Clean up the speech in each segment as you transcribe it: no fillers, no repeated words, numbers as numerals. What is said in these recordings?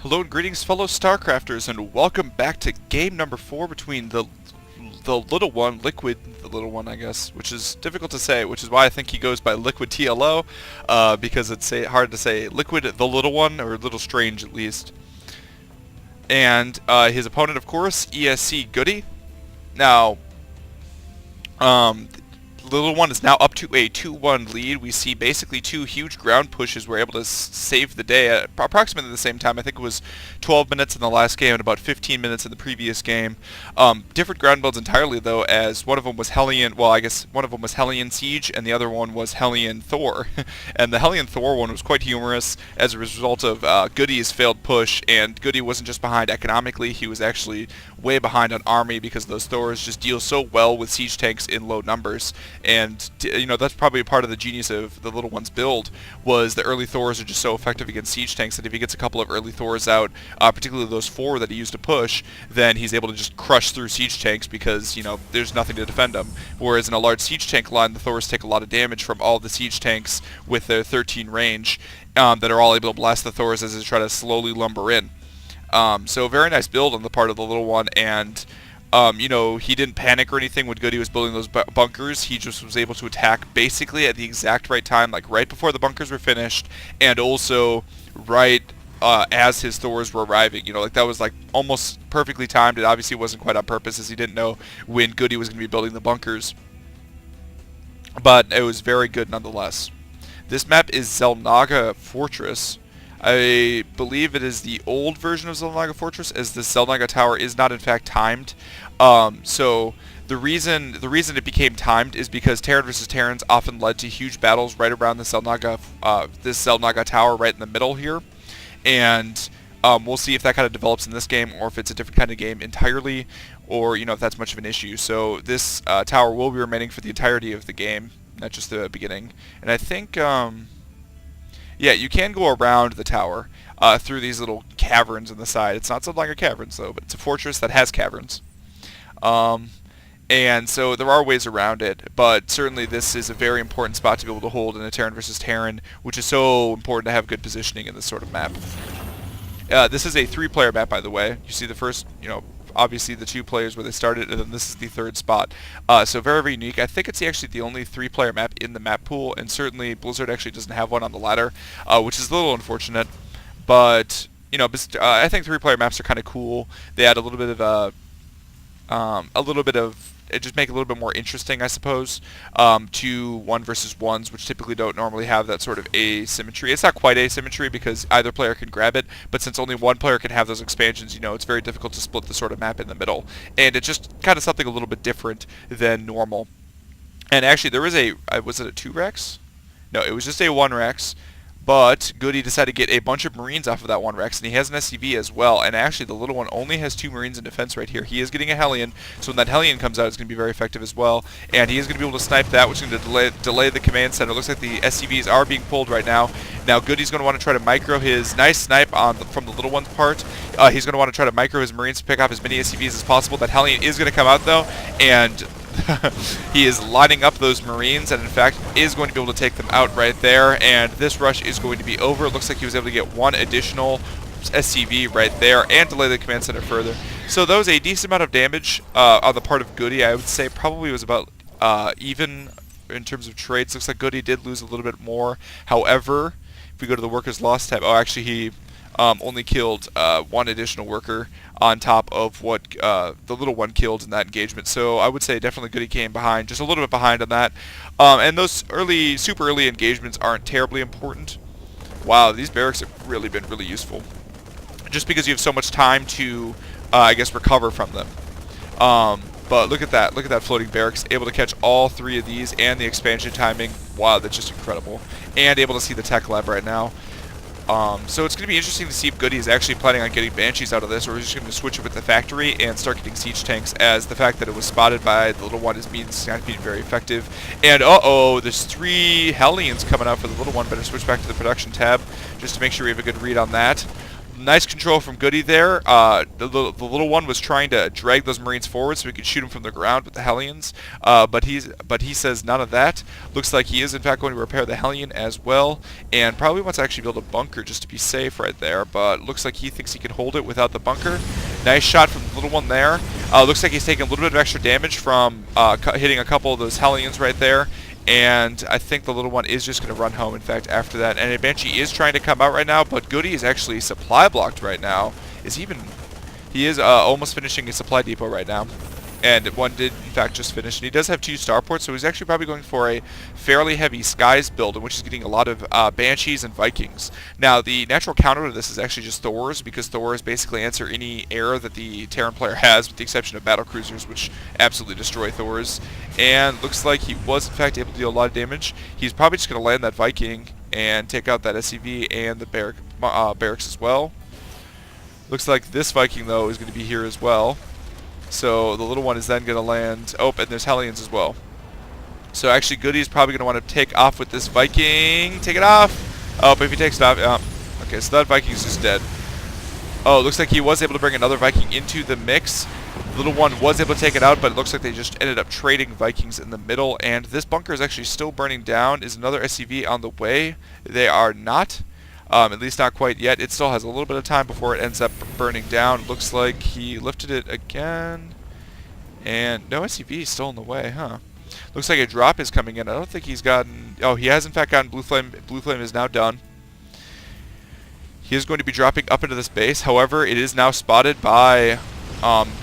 Hello and greetings, fellow StarCrafters, and welcome back to game number 4 between the little one, Liquid, the little one, I guess, which is difficult to say, which is why I think he goes by LiquidTLO, because it's hard to say Liquid, the little one, or a little strange at least. And his opponent, of course, ESCGoody. Now, the little one is now up to a 2-1 lead. We see basically two huge ground pushes. We're able to save the day at approximately the same time. I think it was 12 minutes in the last game and about 15 minutes in the previous game. Different ground builds entirely, though, as one of them was Hellion. Well, I guess one of them was Hellion Siege, and the other one was Hellion Thor. And the Hellion Thor one was quite humorous as a result of Goody's failed push. And Goody wasn't just behind economically; he was actually way behind on army because those Thors just deal so well with siege tanks in low numbers. And you know, that's probably part of the genius of the little one's build, was the early Thors are just so effective against siege tanks that if he gets a couple of early Thors out, particularly those 4 that he used to push, then he's able to just crush through siege tanks because, you know, there's nothing to defend them. Whereas in a large siege tank line, the Thors take a lot of damage from all the siege tanks with their 13 range that are all able to blast the Thors as they try to slowly lumber in. So very nice build on the part of the little one, and you know, he didn't panic or anything when Goody was building those bunkers. He just was able to attack basically at the exact right time, like right before the bunkers were finished, and also right as his Thors were arriving. You know, like that was like almost perfectly timed. It obviously wasn't quite on purpose, as he didn't know when Goody was going to be building the bunkers, but it was very good nonetheless. This map is Xel'Naga Fortress. I believe it is the old version of Xel'Naga Fortress, as the Xel'Naga Tower is not in fact timed. So the reason it became timed is because Terran versus Terrans often led to huge battles right around the this Xel'Naga Tower right in the middle here, and we'll see if that kind of develops in this game, or if it's a different kind of game entirely, or you know, if that's much of an issue. So this tower will be remaining for the entirety of the game, not just the beginning. And I think yeah, you can go around the tower through these little caverns on the side. It's not something like a caverns, though, but it's a fortress that has caverns. And so there are ways around it, but certainly this is a very important spot to be able to hold in a Terran versus Terran, which is so important to have good positioning in this sort of map. This is a 3-player map, by the way. You see the first, you know, obviously the 2 players where they started, and then this is the 3rd spot. So very, very unique. I think it's actually the only 3-player map in the map pool, and certainly Blizzard actually doesn't have one on the ladder, which is a little unfortunate. But you know, I think 3-player maps are kind of cool. They add a little bit of it just make it a little bit more interesting, I suppose, to 1 versus 1s, which typically don't normally have that sort of asymmetry. It's not quite asymmetry because either player can grab it, but since only one player can have those expansions, you know, it's very difficult to split the sort of map in the middle. And it's just kind of something a little bit different than normal. And actually, there was was it a 2 Rex? No, it was just a 1 Rex. But Goody decided to get a bunch of Marines off of that 1 Rex, and he has an SCV as well. And actually, the little one only has 2 Marines in defense right here. He is getting a Hellion, so when that Hellion comes out, it's going to be very effective as well. And he is going to be able to snipe that, which is going to delay the command center. It looks like the SCVs are being pulled right now. Now, Goody's going to want to try to micro his nice snipe from the little one's part. He's going to want to try to micro his Marines to pick off as many SCVs as possible. That Hellion is going to come out, though, and he is lining up those Marines, and in fact is going to be able to take them out right there, and this rush is going to be over. It looks like he was able to get 1 additional SCV right there and delay the command center further. So that was a decent amount of damage on the part of Goody. I would say probably was about even in terms of traits. Looks like Goody did lose a little bit more. However, if we go to the workers lost tab, oh, actually he only killed 1 additional worker on top of what the little one killed in that engagement. So I would say definitely Goody came behind, just a little bit behind on that. And those super early engagements aren't terribly important. Wow, these barracks have really been really useful, just because you have so much time to, I guess, recover from them. But look at that floating barracks, able to catch all 3 of these and the expansion timing. Wow, that's just incredible. And able to see the tech lab right now. So it's going to be interesting to see if Goody is actually planning on getting Banshees out of this, or is just going to switch it with the factory and start getting siege tanks, as the fact that it was spotted by the little one means not being very effective. And uh-oh, there's 3 Hellions coming out for the little one. Better switch back to the production tab just to make sure we have a good read on that. Nice control from Goody there. The little one was trying to drag those Marines forward so we could shoot them from the ground with the Hellions, but he says none of that. Looks like he is in fact going to repair the Hellion as well, and probably wants to actually build a bunker just to be safe right there, but looks like he thinks he can hold it without the bunker. Nice shot from the little one there. Looks like he's taking a little bit of extra damage from hitting a couple of those Hellions right there. And I think the little one is just going to run home, in fact, after that. And a Banshee is trying to come out right now, but Goody is actually supply blocked right now. He is almost finishing his supply depot right now. And one did, in fact, just finish. And he does have 2 starports, so he's actually probably going for a fairly heavy Skies build, in which he's getting a lot of Banshees and Vikings. Now, the natural counter to this is actually just Thors, because Thors basically answer any error that the Terran player has, with the exception of battlecruisers, which absolutely destroy Thors. And looks like he was, in fact, able to deal a lot of damage. He's probably just going to land that Viking and take out that SCV and the barracks as well. Looks like this Viking, though, is going to be here as well. So the little one is then going to land. Oh, and there's Hellions as well. So actually, Goody is probably going to want to take off with this Viking. Take it off. Oh, but if he takes it off, okay, so that Viking's just dead. Oh, it looks like he was able to bring another Viking into the mix. The little one was able to take it out, but it looks like they just ended up trading Vikings in the middle. And this bunker is actually still burning down. Is another SCV on the way? They are not. At least not quite yet. It still has a little bit of time before it ends up burning down. Looks like he lifted it again. And no SCV is still in the way, huh? Looks like a drop is coming in. I don't think he's gotten... Oh, he has in fact gotten Blue Flame. Blue Flame is now done. He is going to be dropping up into this base. However, it is now spotted by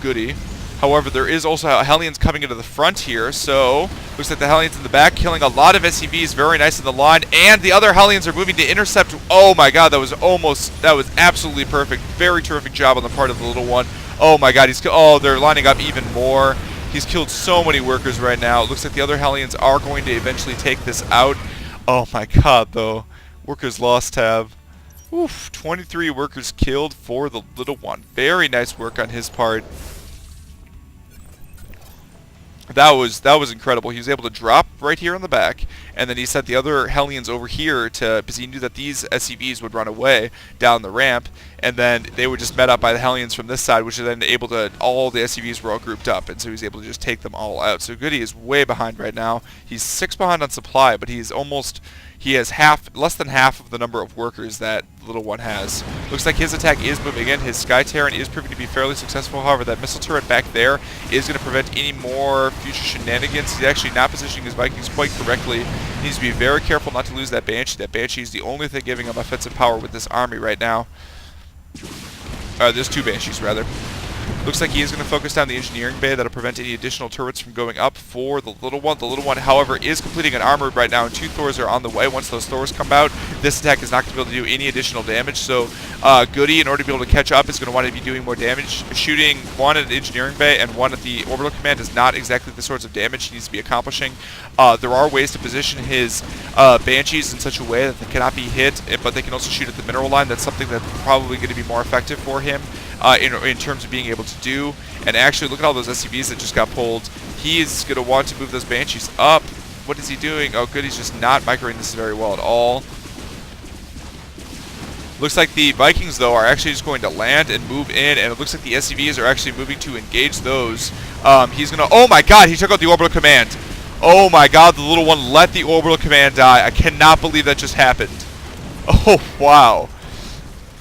Goody. However, there is also Hellions coming into the front here, so looks like the Hellions in the back killing a lot of SCVs, very nice in the line, and the other Hellions are moving to intercept. Oh my god, that was absolutely perfect. Very terrific job on the part of the little one. Oh my god, they're lining up even more. He's killed so many workers right now. It looks like the other Hellions are going to eventually take this out. Oh my god, though. Workers lost tab. Oof, 23 workers killed for the little one. Very nice work on his part. That was incredible. He was able to drop right here on the back, and then he sent the other Hellions over here because he knew that these SCVs would run away down the ramp, and then they were just met up by the Hellions from this side, which is then able to, all the SCVs were all grouped up, and so he was able to just take them all out. So Goody is way behind right now. He's 6 behind on supply, but he has less than half of the number of workers that the little one has. Looks like his attack is moving in. His Sky Terran is proving to be fairly successful. However, that missile turret back there is going to prevent any more future shenanigans. He's actually not positioning his Vikings quite correctly. He needs to be very careful not to lose that Banshee. That Banshee is the only thing giving him offensive power with this army right now. There's 2 Banshees, rather. Looks like he is going to focus down the engineering bay. That'll prevent any additional turrets from going up for the little one. The little one, however, is completing an armored right now, and 2 Thors are on the way. Once those Thors come out, this attack is not going to be able to do any additional damage. So Goody, in order to be able to catch up, is going to want to be doing more damage. Shooting 1 at the engineering bay and 1 at the orbital command is not exactly the sorts of damage he needs to be accomplishing. There are ways to position his Banshees in such a way that they cannot be hit, but they can also shoot at the mineral line. That's something that's probably going to be more effective for him. In terms of being able to do. And actually, look at all those SCVs that just got pulled. He is going to want to move those Banshees up. What is he doing? Oh, good, he's just not microing this very well at all. Looks like the Vikings, though, are actually just going to land and move in, and it looks like the SCVs are actually moving to engage those. He's going to... Oh my god, he took out the orbital command. Oh my god, the little one let the orbital command die. I cannot believe that just happened. Oh, wow.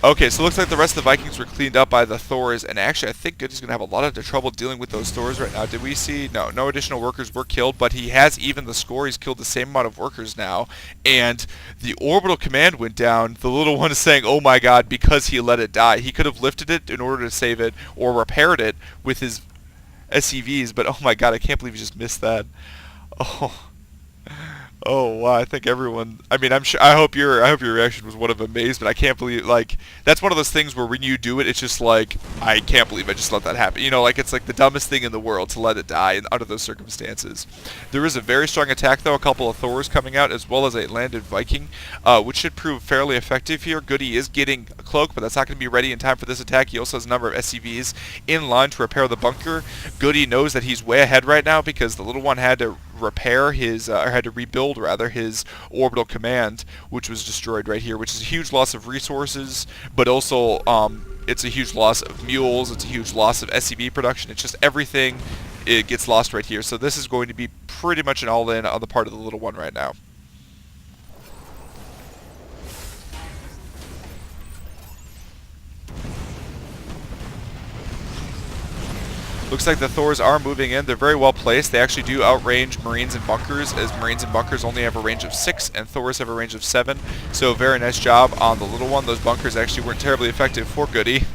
Okay, so it looks like the rest of the Vikings were cleaned up by the Thors, and actually I think Goody's going to have a lot of trouble dealing with those Thors right now. Did we see? No additional workers were killed, but he has even the score. He's killed the same amount of workers now, and the orbital command went down. The little one is saying, oh my god, because he let it die. He could have lifted it in order to save it, or repaired it with his SCVs, but oh my god, I can't believe he just missed that. Oh wow! I think everyone. I mean, I'm sure. I hope your reaction was one of amazement. I can't believe, like, that's one of those things where when you do it, it's just like, I can't believe I just let that happen. You know, like, it's like the dumbest thing in the world to let it die under those circumstances. There is a very strong attack though. A couple of Thors coming out, as well as a landed Viking, which should prove fairly effective here. Goody is getting a cloak, but that's not going to be ready in time for this attack. He also has a number of SCVs in line to repair the bunker. Goody knows that he's way ahead right now because the little one had to repair his, or had to rebuild rather, his orbital command, which was destroyed right here, which is a huge loss of resources, but also it's a huge loss of mules, it's a huge loss of SCV production, it's just everything, it gets lost right here. So this is going to be pretty much an all-in on the part of the little one right now. Looks like the Thors are moving in. They're very well placed. They actually do outrange Marines and bunkers, as Marines and bunkers only have a range of 6 and Thors have a range of 7. So very nice job on the little one. Those bunkers actually weren't terribly effective for Goody,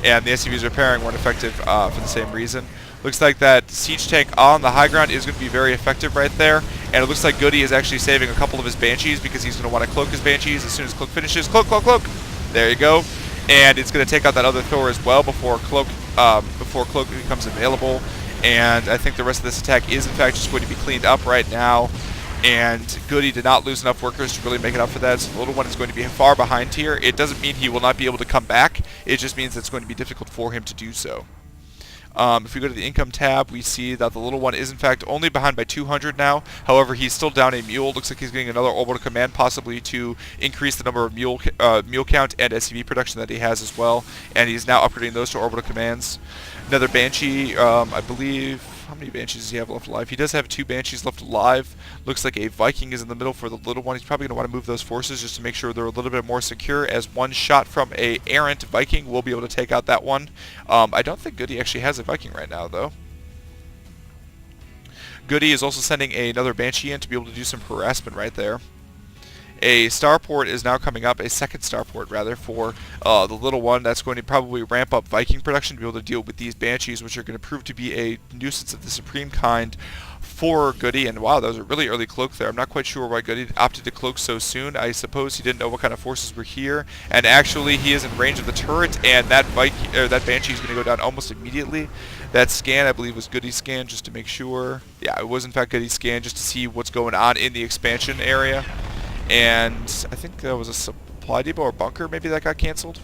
and the SCVs repairing weren't effective for the same reason. Looks like that siege tank on the high ground is going to be very effective right there, and it looks like Goody is actually saving a couple of his Banshees because he's going to want to cloak his Banshees as soon as Cloak finishes. Cloak, cloak, cloak! There you go. And it's going to take out that other Thor as well before Cloak becomes available. And I think the rest of this attack is in fact just going to be cleaned up right now. And Goody did not lose enough workers to really make it up for that, so the little one is going to be far behind here. It doesn't mean he will not be able to come back, it just means it's going to be difficult for him to do so. If we go to the income tab, we see that the little one is in fact only behind by 200 now. However, he's still down a mule. Looks like he's getting another orbital command, possibly to increase the number of mule count and SCV production that he has as well. And he's now upgrading those to orbital commands. Another Banshee, I believe. How many Banshees does he have left alive? He does have 2 Banshees left alive. Looks like a Viking is in the middle for the little one. He's probably going to want to move those forces just to make sure they're a little bit more secure, as one shot from a errant Viking will be able to take out that one. I don't think Goody actually has a Viking right now, though. Goody is also sending another Banshee in to be able to do some harassment right there. A starport is now coming up, a second starport rather, for the little one. That's going to probably ramp up Viking production to be able to deal with these Banshees, which are going to prove to be a nuisance of the supreme kind for Goody. And wow, that was a really early cloak there. I'm not quite sure why Goody opted to cloak so soon. I suppose he didn't know what kind of forces were here. And actually, he is in range of the turret, and that Banshee is going to go down almost immediately. That scan, I believe, was Goody's scan, just to make sure. Yeah, it was in fact Goody's scan, just to see what's going on in the expansion area. And I think that was a supply depot or bunker maybe that got canceled.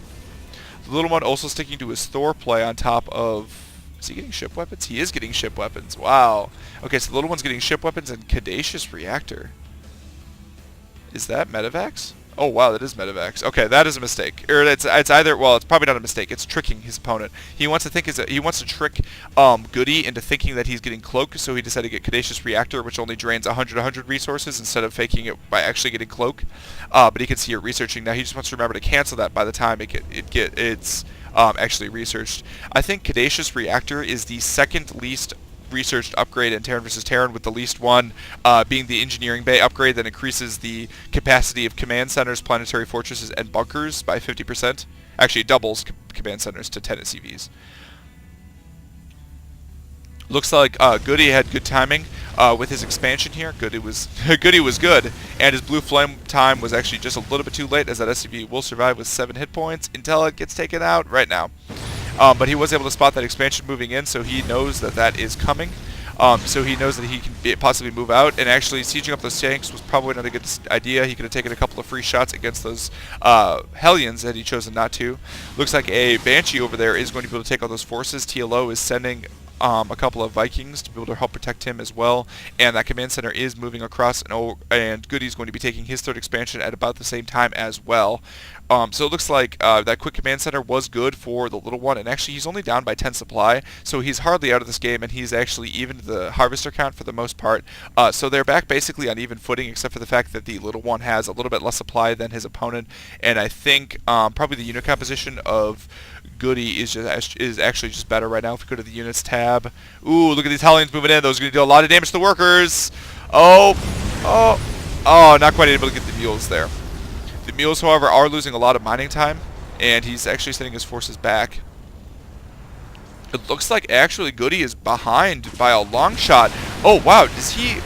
The little one also sticking to his Thor play on top of... Is he getting ship weapons? He is getting ship weapons. Wow. Okay, so the little one's getting ship weapons and Caduceus Reactor. Is that Medivacs? Oh wow, that is Medivacs. Okay, that is a mistake. Or it's either, well, it's probably not a mistake. It's tricking his opponent. He wants to trick Goody into thinking that he's getting Cloak, so he decided to get Caduceus Reactor, which only drains 100 resources instead of faking it by actually getting Cloak. But he can see it researching. Now he just wants to remember to cancel that by the time it's actually researched. I think Caduceus Reactor is the second least researched upgrade in Terran vs. Terran, with the least one being the engineering bay upgrade that increases the capacity of command centers, planetary fortresses, and bunkers by 50%. Actually, it doubles command centers to 10 SCVs. Looks like Goody had good timing with his expansion here. Goody was good, and his blue flame time was actually just a little bit too late, as that SCV will survive with 7 hit points until it gets taken out right now. But he was able to spot that expansion moving in, so he knows that that is coming. So he knows that he can possibly move out, and actually sieging up those tanks was probably not a good idea. He could have taken a couple of free shots against those Hellions had he chosen not to. Looks like a Banshee over there is going to be able to take out those forces. TLO is sending a couple of Vikings to be able to help protect him as well, and that command center is moving across, and Goody's going to be taking his 3rd expansion at about the same time as well. So it looks like that quick command center was good for the little one, and actually he's only down by 10 supply, so he's hardly out of this game, and he's actually even to the harvester count for the most part. So they're back basically on even footing, except for the fact that the little one has a little bit less supply than his opponent, and I think probably the unit composition of Goody is actually just better right now. If we go to the units tab, ooh, look at these Hellions moving in. Those are going to do a lot of damage to the workers. Oh, not quite able to get the mules there. The mules, however, are losing a lot of mining time, and he's actually sending his forces back. It looks like actually Goody is behind by a long shot. Oh wow, does he...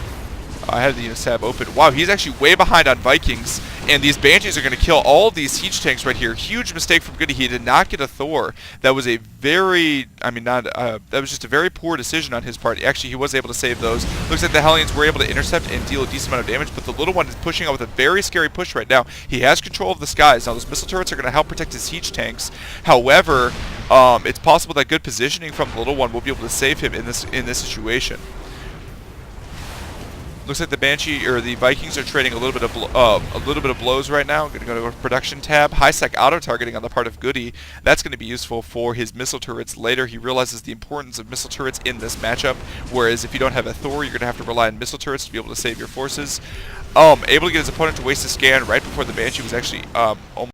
I had the units tab open. Wow, he's actually way behind on Vikings, and these Banshees are going to kill all these siege tanks right here. Huge mistake from Goody. He did not get a Thor. That was a very, that was just a very poor decision on his part. Actually, he was able to save those. Looks like the Hellions were able to intercept and deal a decent amount of damage, but the little one is pushing out with a very scary push right now. He has control of the skies. Now, those missile turrets are going to help protect his siege tanks. However, it's possible that good positioning from the little one will be able to save him in this situation. Looks like the Banshee or the Vikings are trading a little bit of blows right now. Going to go to production tab. High sec auto targeting on the part of Goody. That's going to be useful for his missile turrets later. He realizes the importance of missile turrets in this matchup. Whereas if you don't have a Thor, you're going to have to rely on missile turrets to be able to save your forces. Able to get his opponent to waste a scan right before the Banshee was actually